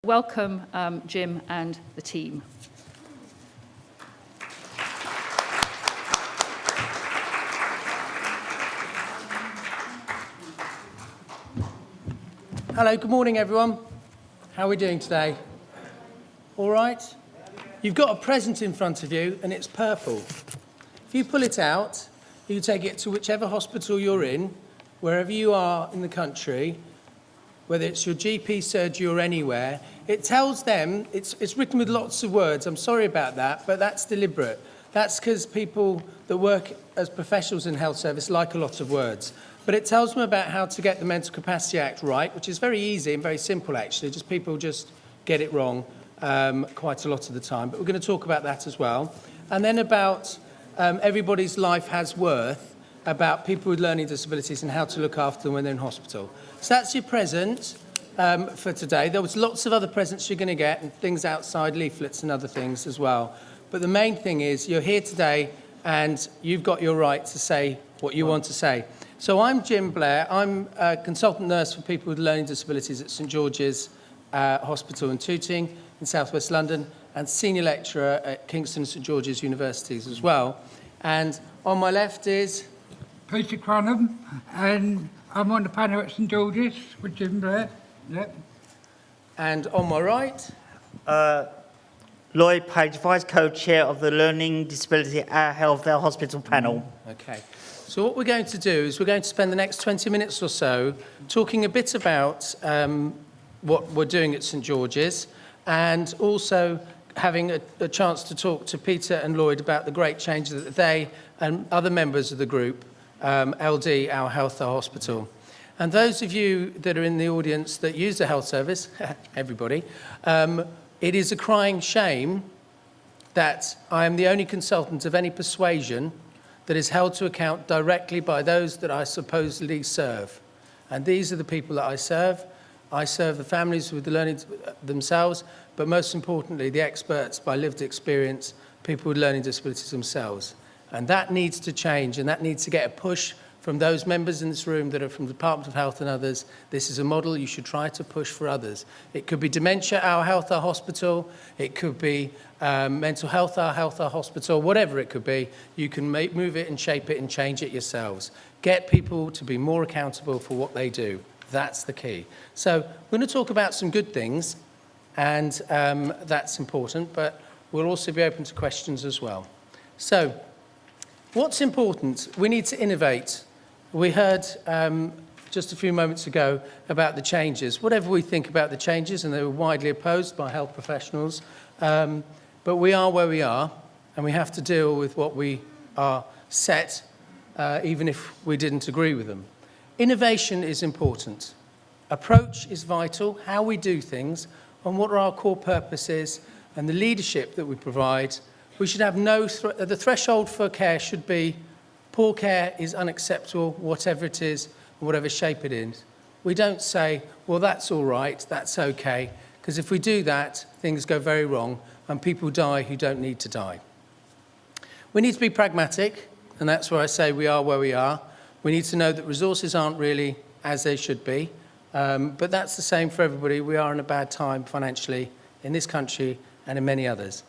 welcome Jim and the team. Hello, good morning everyone. How are we doing today? All right? You've got a present in front of you and it's purple. If you pull it out, you can take it to whichever hospital you're in, wherever you are in the country, whether it's your GP surgery or anywhere. It tells them, it's written with lots of words, I'm sorry about that, but that's deliberate. That's because people that work as professionals in health service like a lot of words. But it tells them about how to get the Mental Capacity Act right, which is very easy and very simple actually, just people just get it wrong quite a lot of the time. But we're going to talk about that as well. And then about everybody's life has worth, about people with learning disabilities and how to look after them when they're in hospital. So that's your present for today. There was lots of other presents you're going to get and things outside, leaflets and other things as well. But the main thing is you're here today and you've got your right to say what you want to say. So I'm Jim Blair. I'm a consultant nurse for people with learning disabilities at St George's Hospital in Tooting in southwest London and senior lecturer at Kingston and St George's Universities as well. And on my left is Peter Cranham, and I'm on the panel at St George's with Jim Blair. Yep. And on my right, Lloyd Page, Vice Co-Chair of the Learning Disability Health Hospital panel. Okay. So what we're going to do is we're going to spend the next 20 minutes or so talking a bit about what we're doing at St George's and also having a chance to talk to Peter and Lloyd about the great changes that they and other members of the group, LD, Our Health, Our Hospital. And those of you that are in the audience that use the health service, everybody, it is a crying shame that I am the only consultant of any persuasion that is held to account directly by those that I supposedly serve. And these are the people that I serve. I serve the families with the learning themselves, but most importantly, the experts by lived experience, people with learning disabilities themselves. And that needs to change, and that needs to get a push from those members in this room that are from the Department of Health and others. This is a model you should try to push for others. It could be Dementia, Our Health, Our Hospital. It could be Mental Health, Our Hospital. Whatever it could be, you can move it and shape it and change it yourselves. Get people to be more accountable for what they do. That's the key. So we're going to talk about some good things, and that's important, but we'll also be open to questions as well. So what's important? We need to innovate. We heard just a few moments ago about the changes. Whatever we think about the changes, and they were widely opposed by health professionals, but we are where we are, and we have to deal with what we are set, even if we didn't agree with them. Innovation is important. Approach is vital, how we do things, and what are our core purposes, and the leadership that we provide. We should have the threshold for care should be poor care is unacceptable, whatever it is, whatever shape it is. We don't say, well, that's all right, that's okay, because if we do that, things go very wrong and people die who don't need to die. We need to be pragmatic, and that's where I say we are where we are. We need to know that resources aren't really as they should be, but that's the same for everybody. We are in a bad time financially in this country and in many others.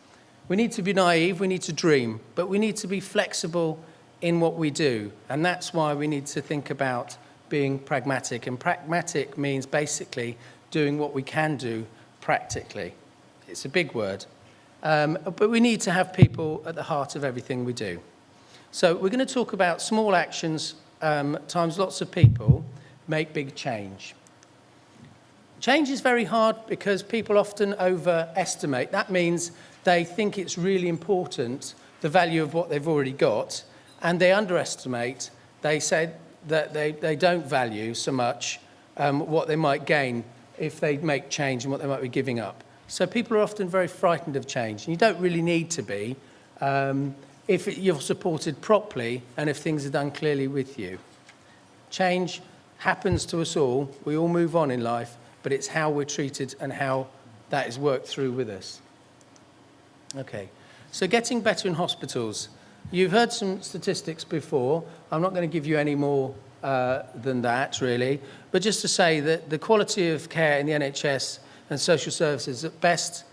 We need to be naive, we need to dream, but we need to be flexible in what we do. And that's why we need to think about being pragmatic. And pragmatic means basically doing what we can do practically. It's a big word. But we need to have people at the heart of everything we do. So we're going to talk about small actions times lots of people make big change. Change is very hard because people often overestimate. That means they think it's really important, the value of what they've already got, and they underestimate. They say that they don't value so much what they might gain if they make change and what they might be giving up. So people are often very frightened of change, and you don't really need to be if you're supported properly and if things are done clearly with you. Change happens to us all. We all move on in life, but it's how we're treated and how that is worked through with us. Okay, so getting better in hospitals. You've heard some statistics before. I'm not going to give you any more than that, really. But just to say that the quality of care in the NHS and social services at best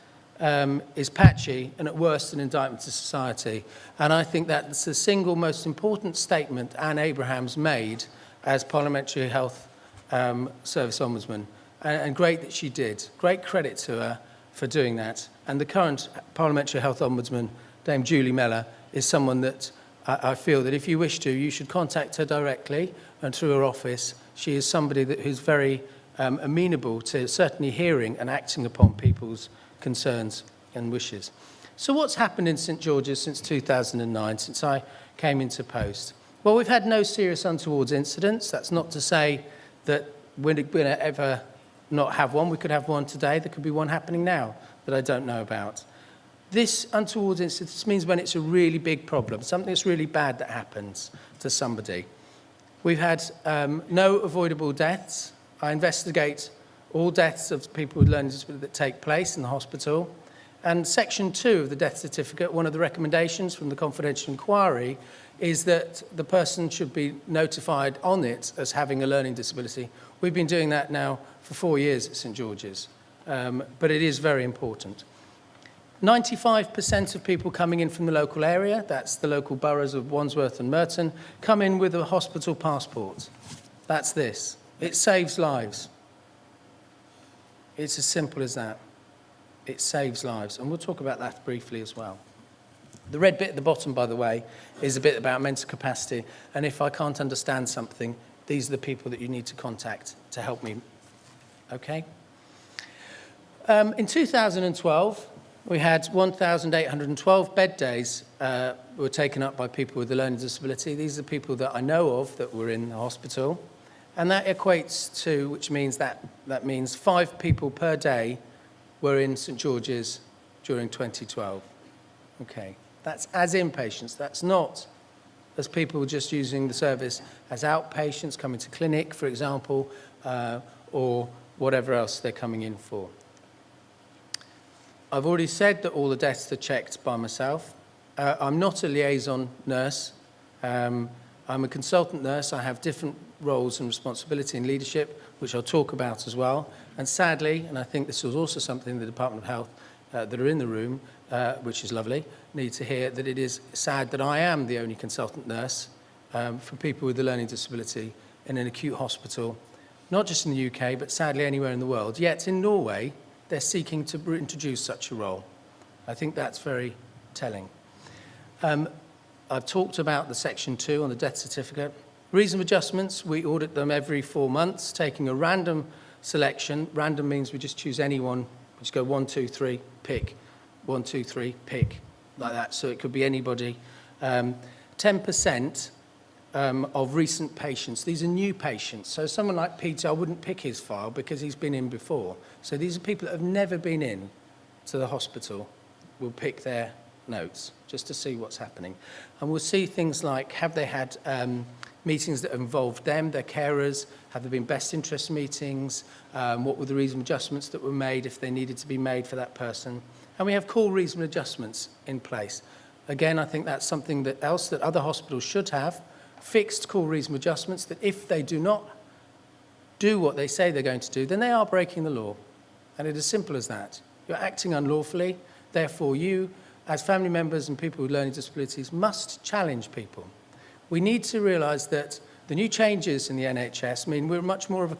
is patchy and at worst an indictment to society. And I think that's the single most important statement Anne Abrahams made as Parliamentary Health Service Ombudsman. And great that she did. Great credit to her for doing that. And the current Parliamentary Health Ombudsman, Dame Julie Mellor, is someone that I feel that if you wish to, you should contact her directly and through her office. She is somebody who's very amenable to certainly hearing and acting upon people's concerns and wishes. So what's happened in St George's since 2009, since I came into post? Well, we've had no serious untoward incidents. That's not to say that we're going to ever not have one. We could have one today. There could be one happening now that I don't know about. This untoward incident means when it's a really big problem, something that's really bad that happens to somebody. We've had no avoidable deaths. I investigate all deaths of people with learning disability that take place in the hospital. And Section 2 of the death certificate, one of the recommendations from the confidential inquiry, is that the person should be notified on it as having a learning disability. We've been doing that now for 4 years at St George's, but it is very important. 95% of people coming in from the local area, that's the local boroughs of Wandsworth and Merton, come in with a hospital passport. That's this. It saves lives. It's as simple as that. It saves lives, and we'll talk about that briefly as well. The red bit at the bottom, by the way, is a bit about mental capacity, and if I can't understand something, these are the people that you need to contact to help me. Okay? In 2012, we had 1,812 bed days were taken up by people with a learning disability. These are people that I know of that were in the hospital. And that equates to, which means that means 5 people per day were in St George's during 2012. Okay, that's as inpatients. That's not as people just using the service as outpatients, coming to clinic, for example, or whatever else they're coming in for. I've already said that all the deaths are checked by myself. I'm not a liaison nurse. I'm a consultant nurse. I have different roles and responsibility and leadership, which I'll talk about as well. And sadly, and I think this was also something the Department of Health that are in the room, which is lovely, need to hear, that it is sad that I am the only consultant nurse for people with a learning disability in an acute hospital, not just in the UK, but sadly anywhere in the world. Yet in Norway, they're seeking to introduce such a role. I think that's very telling. I've talked about the Section 2 on the death certificate. Reasonable adjustments, we audit them every 4 months, taking a random selection. Random means we just choose anyone. We just go 1, 2, 3, pick. 1, 2, 3, pick. Like that, so it could be anybody. 10% of recent patients. These are new patients. So someone like Peter, I wouldn't pick his file because he's been in before. So these are people that have never been in to the hospital. We'll pick their notes just to see what's happening. And we'll see things like, have they had meetings that involved them, their carers? Have there been best interest meetings? What were the reasonable adjustments that were made if they needed to be made for that person? And we have core reasonable adjustments in place. Again, I think that's something that other hospitals should have. Fixed core reasonable adjustments that if they do not do what they say they're going to do, then they are breaking the law. And it is as simple as that. You're acting unlawfully, therefore you, as family members and people with learning disabilities, must challenge people. We need to realise that the new changes in the NHS mean we're much more of a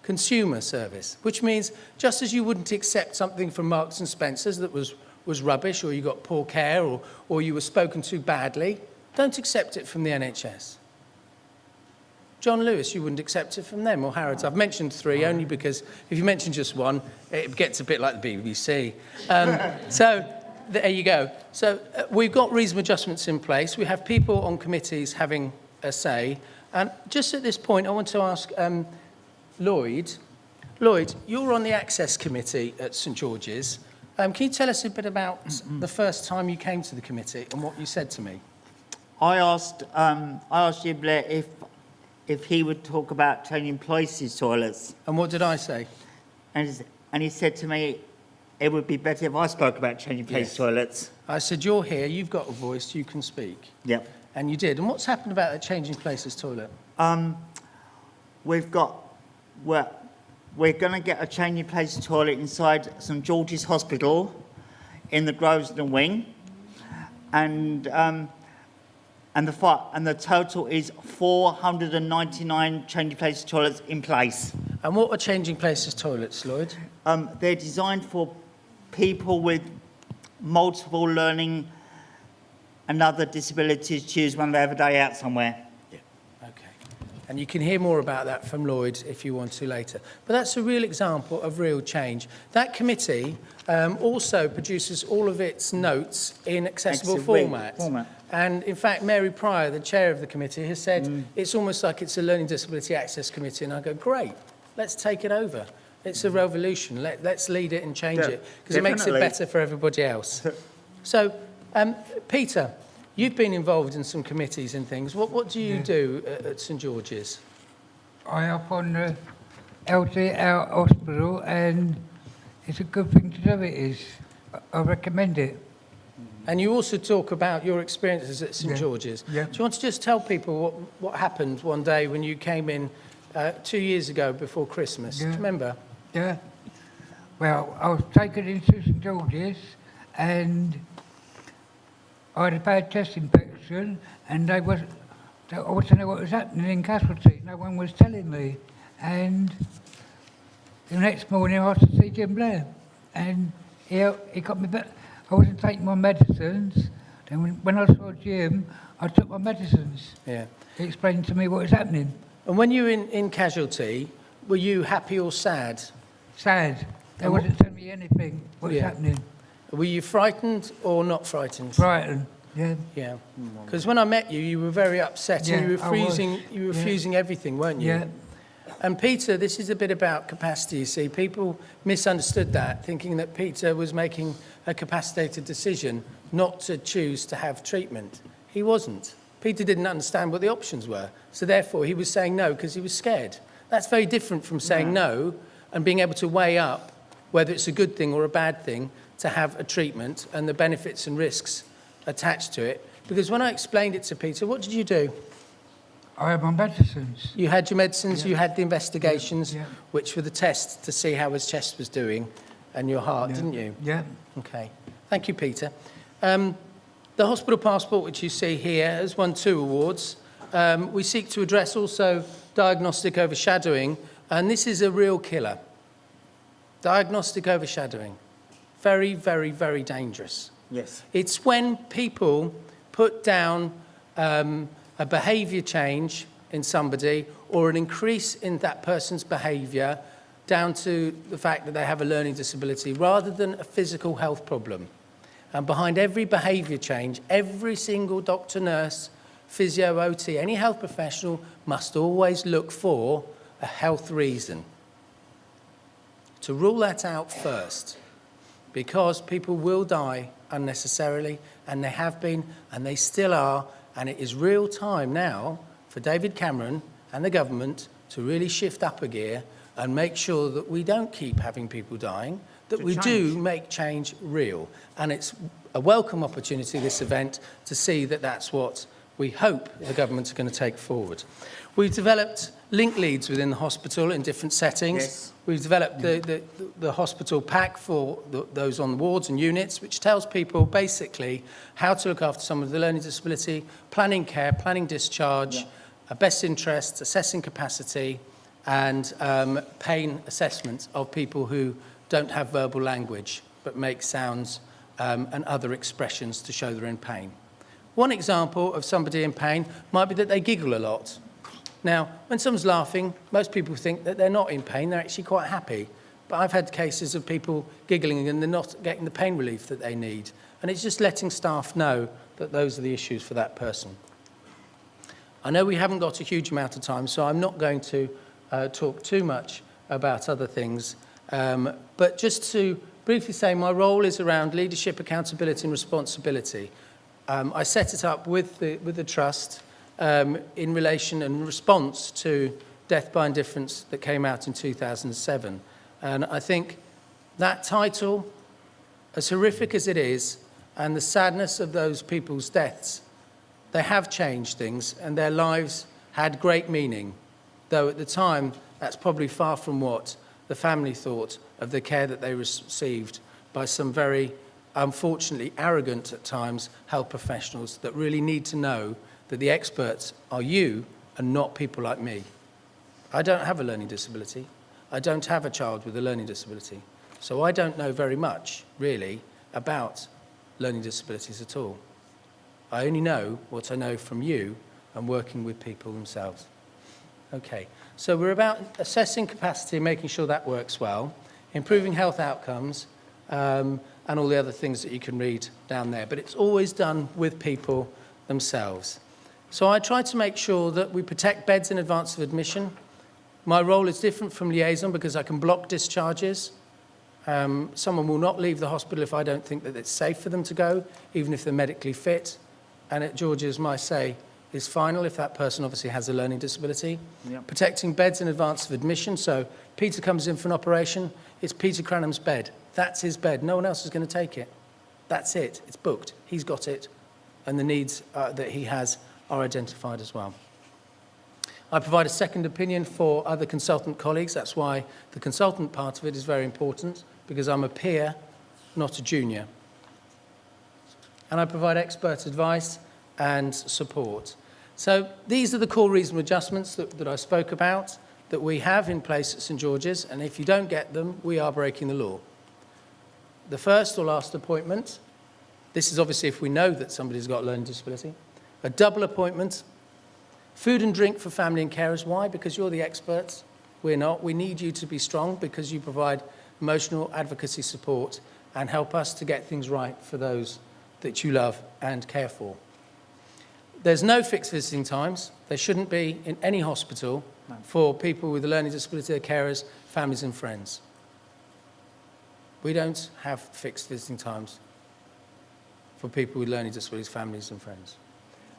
consumer service, which means just as you wouldn't accept something from Marks and Spencer's that was rubbish, or you got poor care, or you were spoken to badly, don't accept it from the NHS. John Lewis, you wouldn't accept it from them, or Harrods. I've mentioned 3 only because if you mention just one, it gets a bit like the BBC. So there you go. So we've got reasonable adjustments in place. We have people on committees having a say. And just at this point, I want to ask Lloyd. Lloyd, you're on the Access Committee at St George's. Can you tell us a bit about the first time you came to the committee and what you said to me? I asked Jim Blair if he would talk about changing places toilets. And what did I say? And he said to me, it would be better if I spoke about changing place toilets. I said, you're here, you've got a voice, you can speak. Yep. And you did. And what's happened about the changing places toilet? We've got, well, we're going to get a change in place toilet inside St George's Hospital in the Grosvenor wing, and the total is 499 change in place toilets in place. And what are changing places toilets, Lloyd? They're designed for people with multiple learning and other disabilities to use when they have a day out somewhere. Okay. And you can hear more about that from Lloyd if you want to later. But that's a real example of real change. That committee also produces all of its notes in accessible format. And in fact, Mary Pryor, the chair of the committee, has said it's almost like it's a Learning Disability Access Committee. And I go, great, let's take it over. It's a revolution. Let's lead it and change it, because it makes it better for everybody else. So, Peter, you've been involved in some committees and things. What do you do at St George's? I help on the LTL hospital, and it's a good thing to do, it is. I recommend it. And you also talk about your experiences at St George's. Yeah. Do you want to just tell people what happened one day when you came in 2 years ago before Christmas? Do you remember? Yeah. Well, I was taken into St George's, and I had a bad chest infection, and I wanted to know what was happening in casualty. No one was telling me. And the next morning I had to see Jim Blair, and he got me back. I wasn't taking my medicines. Then when I saw Jim, I took my medicines. Yeah. He explained to me what was happening. And when you were in casualty, were you happy or sad? Sad. They wasn't telling me anything what was happening. Were you frightened or not frightened? Frightened. Yeah. Yeah. Because when I met you, you were very upset, and you were refusing everything, weren't you? Yeah. And Peter, this is a bit about capacity, you see. People misunderstood that, thinking that Peter was making a capacitated decision not to choose to have treatment. He wasn't. Peter didn't understand what the options were. So therefore, he was saying no because he was scared. That's very different from saying no and being able to weigh up whether it's a good thing or a bad thing to have a treatment and the benefits and risks attached to it. Because when I explained it to Peter, what did you do? I had my medicines. You had your medicines, you had the investigations, Yeah. which were the tests to see how his chest was doing and your heart, didn't you? Yeah. Okay. Thank you, Peter. The hospital passport, which you see here, has won 2 awards. We seek to address also diagnostic overshadowing, and this is a real killer. Diagnostic overshadowing. Very, very, very dangerous. Yes. It's when people put down a behaviour change in somebody or an increase in that person's behaviour down to the fact that they have a learning disability rather than a physical health problem. And behind every behaviour change, every single doctor, nurse, physio, OT, any health professional must always look for a health reason. To rule that out first, because people will die unnecessarily, and they have been, and they still are, and it is real time now for David Cameron and the government to really shift up a gear and make sure that we don't keep having people dying, that we do make change real. And it's a welcome opportunity, this event, to see that that's what we hope the government are going to take forward. We've developed link leads within the hospital in different settings. Yes. We've developed the hospital pack for those on the wards and units, which tells people basically how to look after someone with a learning disability, planning care, planning discharge, best interests, assessing capacity, and pain assessment of people who don't have verbal language but make sounds and other expressions to show they're in pain. One example of somebody in pain might be that they giggle a lot. Now, when someone's laughing, most people think that they're not in pain, they're actually quite happy. But I've had cases of people giggling and they're not getting the pain relief that they need. And it's just letting staff know that those are the issues for that person. I know we haven't got a huge amount of time, so I'm not going to talk too much about other things. But just to briefly say, my role is around leadership, accountability and responsibility. I set it up with the Trust in relation and response to Death by Indifference that came out in 2007. And I think that title, as horrific as it is, and the sadness of those people's deaths, they have changed things and their lives had great meaning, though at the time that's probably far from what the family thought of the care that they received by some very, unfortunately, arrogant at times health professionals that really need to know that the experts are you and not people like me. I don't have a learning disability. I don't have a child with a learning disability. So I don't know very much, really, about learning disabilities at all. I only know what I know from you and working with people themselves. Okay, so we're about assessing capacity, making sure that works well, improving health outcomes, and all the other things that you can read down there. But it's always done with people themselves. So I try to make sure that we protect beds in advance of admission. My role is different from liaison because I can block discharges. Someone will not leave the hospital if I don't think that it's safe for them to go, even if they're medically fit. And at George's, my say is final if that person obviously has a learning disability. Yep. Protecting beds in advance of admission. So Peter comes in for an operation, it's Peter Cranham's bed. That's his bed. No one else is going to take it. That's it. It's booked. He's got it. And the needs that he has are identified as well. I provide a second opinion for other consultant colleagues. That's why the consultant part of it is very important, because I'm a peer, not a junior. And I provide expert advice and support. So these are the core reasonable adjustments that I spoke about that we have in place at St George's, and if you don't get them, we are breaking the law. The first or last appointment, this is obviously if we know that somebody's got a learning disability. A double appointment, food and drink for family and carers. Why? Because you're the experts. We're not. We need you to be strong because you provide emotional advocacy support and help us to get things right for those that you love and care for. There's no fixed visiting times. There shouldn't be in any hospital for people with a learning disability, their carers, families and friends. We don't have fixed visiting times for people with learning disabilities, families and friends.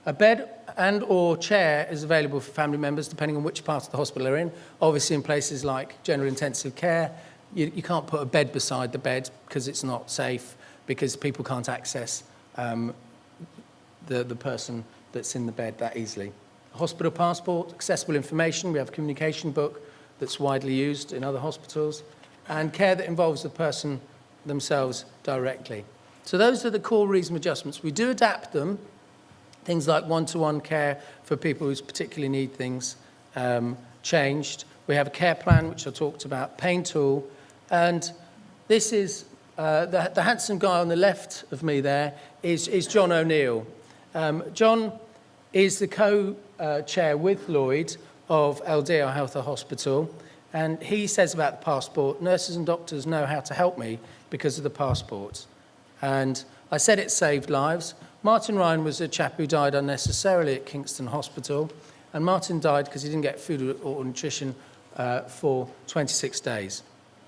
A bed and or chair is available for family members depending on which part of the hospital they're in. Obviously in places like general intensive care, you can't put a bed beside the bed because it's not safe, because people can't access the person that's in the bed that easily. A hospital passport, accessible information. We have a communication book that's widely used in other hospitals, and care that involves the person themselves directly. So those are the core reasonable adjustments. We do adapt them, things like one-to-one care for people who particularly need things changed. We have a care plan, which I talked about, pain tool, and this is the handsome guy on the left of me there is John O'Neill. John is the co-chair with Lloyd of LDR Health Hospital, and he says about the passport, nurses and doctors know how to help me because of the passport. And I said it saved lives. Martin Ryan was a chap who died unnecessarily at Kingston Hospital, and Martin died because he didn't get food or nutrition for 26 days,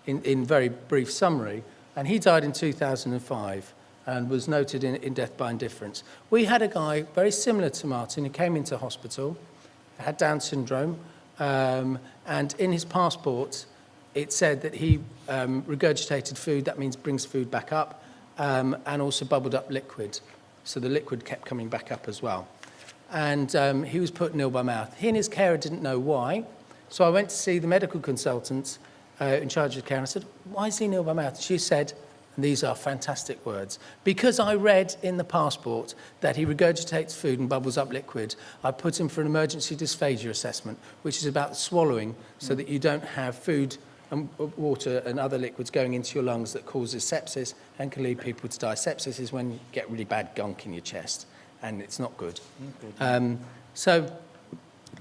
in very brief summary. And he died in 2005 and was noted in death by indifference. We had a guy very similar to Martin who came into hospital, had Down syndrome, and in his passport it said that he regurgitated food, that means brings food back up, and also bubbled up liquid. So the liquid kept coming back up as well. And he was put nil by mouth. He and his carer didn't know why. So I went to see the medical consultant in charge of care, and I said, why is he nil by mouth? She said, and these are fantastic words, because I read in the passport that he regurgitates food and bubbles up liquid, I put him for an emergency dysphagia assessment, which is about swallowing so that you don't have food and water and other liquids going into your lungs that causes sepsis and can lead people to die. Sepsis is when you get really bad gunk in your chest, and it's not good. So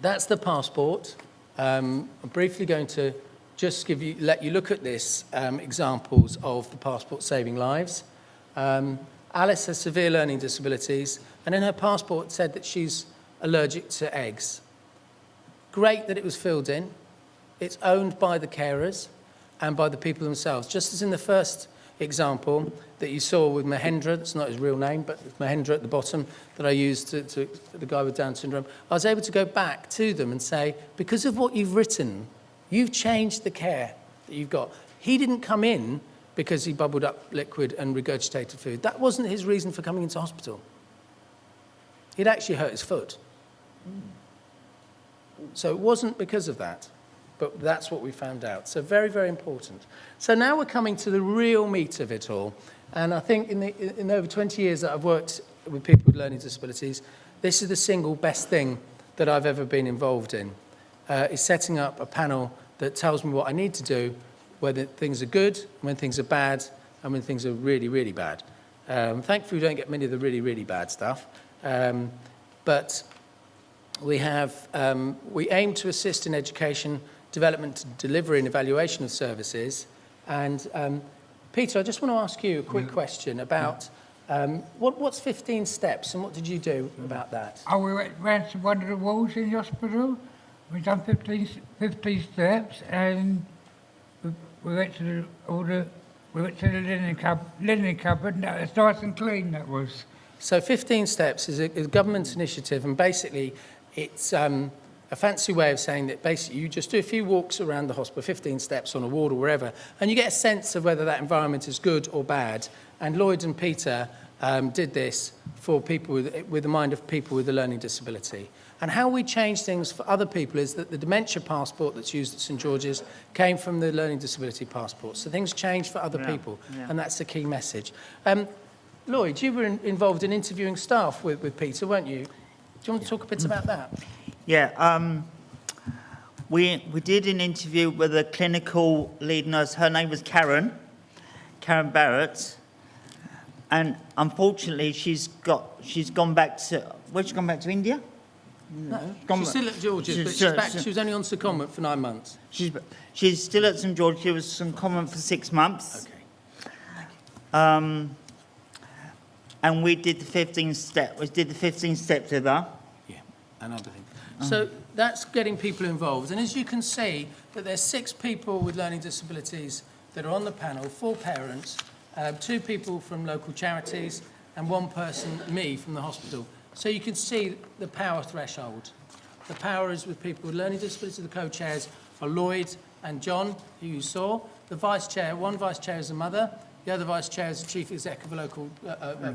that's the passport. I'm briefly going to just let you look at this examples of the passport saving lives. Alice has severe learning disabilities, and in her passport said that she's allergic to eggs. Great that it was filled in. It's owned by the carers and by the people themselves. Just as in the first example that you saw with Mahendra, that's not his real name, but Mahendra at the bottom that I used to the guy with Down syndrome, I was able to go back to them and say, because of what you've written, you've changed the care that you've got. He didn't come in because he bubbled up liquid and regurgitated food. That wasn't his reason for coming into hospital. He'd actually hurt his foot. So it wasn't because of that. but that's what we found out. So very, very important. So now we're coming to the real meat of it all. And I think in over 20 years that I've worked with people with learning disabilities, this is the single best thing that I've ever been involved in, is setting up a panel that tells me what I need to do, whether things are good, when things are bad, and when things are really, really bad. Thankfully, we don't get many of the really, really bad stuff. But we aim to assist in education, development, delivery and evaluation of services. And Peter, I just want to ask you a quick question about what's 15 steps and what did you do about that? Oh, we went round to one of the walls in the hospital. We've done 15 steps, and we went to the linen cupboard, and that was nice and clean, that was. So 15 steps is a government initiative, and basically it's a fancy way of saying that basically you just do a few walks around the hospital, 15 steps on a ward or wherever, and you get a sense of whether that environment is good or bad. And Lloyd and Peter did this for people with the mind of people with a learning disability. And how we change things for other people is that the dementia passport that's used at St George's came from the learning disability passport. So things change for other people, and that's the key message. Lloyd, you were involved in interviewing staff with Peter, weren't you? Do you want to talk a bit about that? Yeah, we did an interview with a clinical lead nurse. Her name was Karen Barrett. And unfortunately, she's gone back to, where's she gone back to, India? No, she's still at George's, but she's back. She was only on secondment for 9 months. She's still at St George. She was secondment for 6 months. Okay. And we did the 15 steps with her. Yeah, another thing. So that's getting people involved. And as you can see, that there's 6 people with learning disabilities that are on the panel, 4 parents, 2 people from local charities, and 1 person, me, from the hospital. So you can see the power threshold. The power is with people with learning disabilities. The co-chairs are Lloyd and John, who you saw. The vice chair, one vice chair is a mother. The other vice chair is the chief exec of a local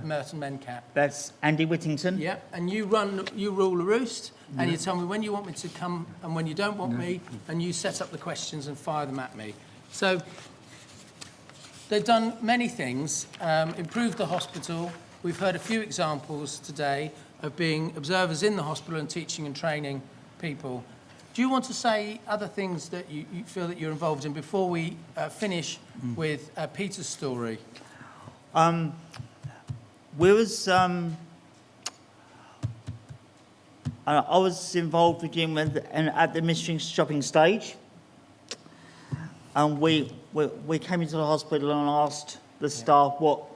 Merton Mencap. That's Andy Whittington. Yeah, and you rule the roost, and you tell me when you want me to come and when you don't want me, and you set up the questions and fire them at me. So they've done many things, improved the hospital. We've heard a few examples today of being observers in the hospital and teaching and training people. Do you want to say other things that you feel that you're involved in before we finish with Peter's story? We was, I was involved with Jim at the mystery shopping stage. And we came into the hospital and asked the staff what.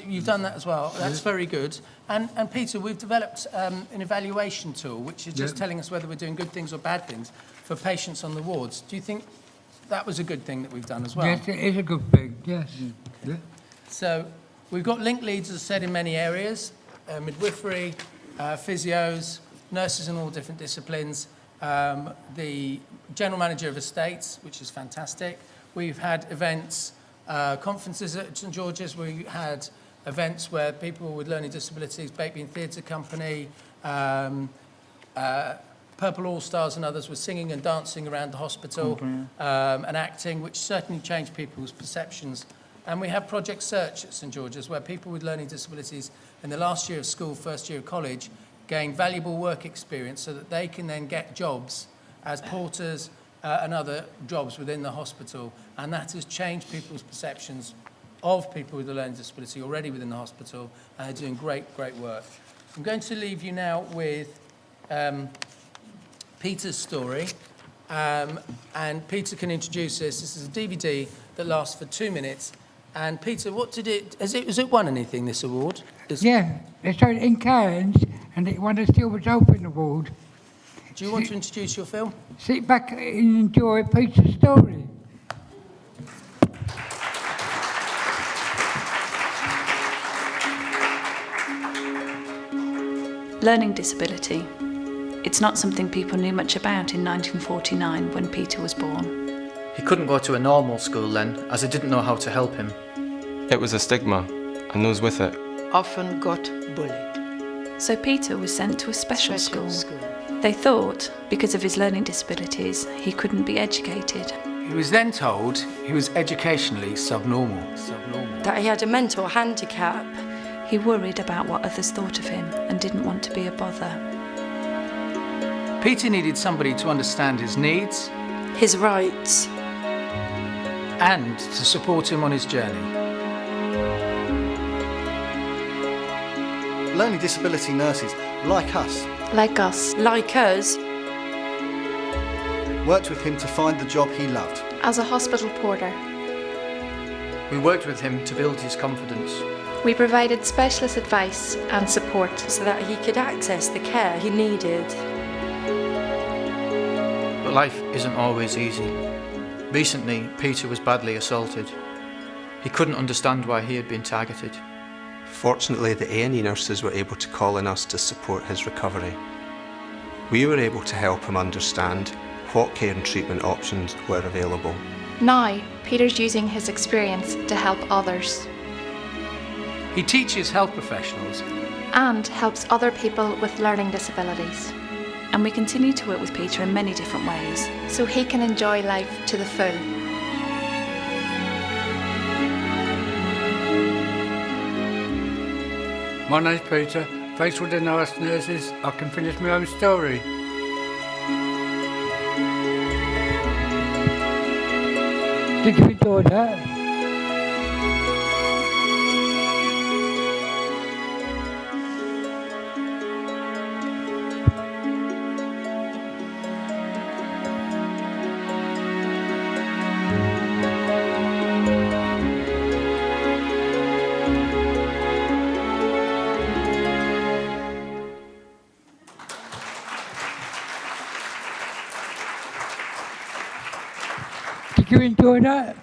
You've done that as well. That's very good. And Peter, we've developed an evaluation tool, which is just telling us whether we're doing good things or bad things for patients on the wards. Do you think that was a good thing that we've done as well? Yes, it is a good thing, yes. Yeah. So we've got link leads, as I said, in many areas, midwifery, physios, nurses in all different disciplines, the general manager of estates, which is fantastic. We've had events, conferences at St George's. We had events where people with learning disabilities, Baby and Theatre Company, Purple All Stars and others were singing and dancing around the hospital and acting, which certainly changed people's perceptions. And we have Project Search at St George's, where people with learning disabilities in the last year of school, first year of college, gain valuable work experience so that they can then get jobs as porters and other jobs within the hospital. And that has changed people's perceptions of people with a learning disability already within the hospital, and they're doing great, great work. I'm going to leave you now with Peter's story, and Peter can introduce this. This is a DVD that lasts for 2 minutes. And Peter, what did has it won anything, this award? Yeah, they showed it in Cairns, and it won a Silver Dolphin Award. Do you want to introduce your film? Sit back and enjoy Peter's story. Learning disability. It's not something people knew much about in 1949 when Peter was born. He couldn't go to a normal school then, as they didn't know how to help him. It was a stigma, and those with it often got bullied. So Peter was sent to a special school. They thought, because of his learning disabilities, he couldn't be educated. He was then told he was educationally subnormal. That he had a mental handicap. He worried about what others thought of him and didn't want to be a bother. Peter needed somebody to understand his needs His rights. and to support him on his journey. Learning disability nurses, like us, Like us. Like us. worked with him to find the job he loved. As a hospital porter, We worked with him to build his confidence. we provided specialist advice and support. So that he could access the care he needed. But life isn't always easy. Recently, Peter was badly assaulted. He couldn't understand why he had been targeted. Fortunately, the A&E nurses were able to call on us to support his recovery. We were able to help him understand what care and treatment options were available. Now, Peter's using his experience to help others He teaches health professionals and helps other people with learning disabilities And we continue to work with Peter in many different ways. so he can enjoy life to the full. My name's Peter. Thanks to the nice nurses, I can finish my own story. Did you enjoy that? Did you enjoy that?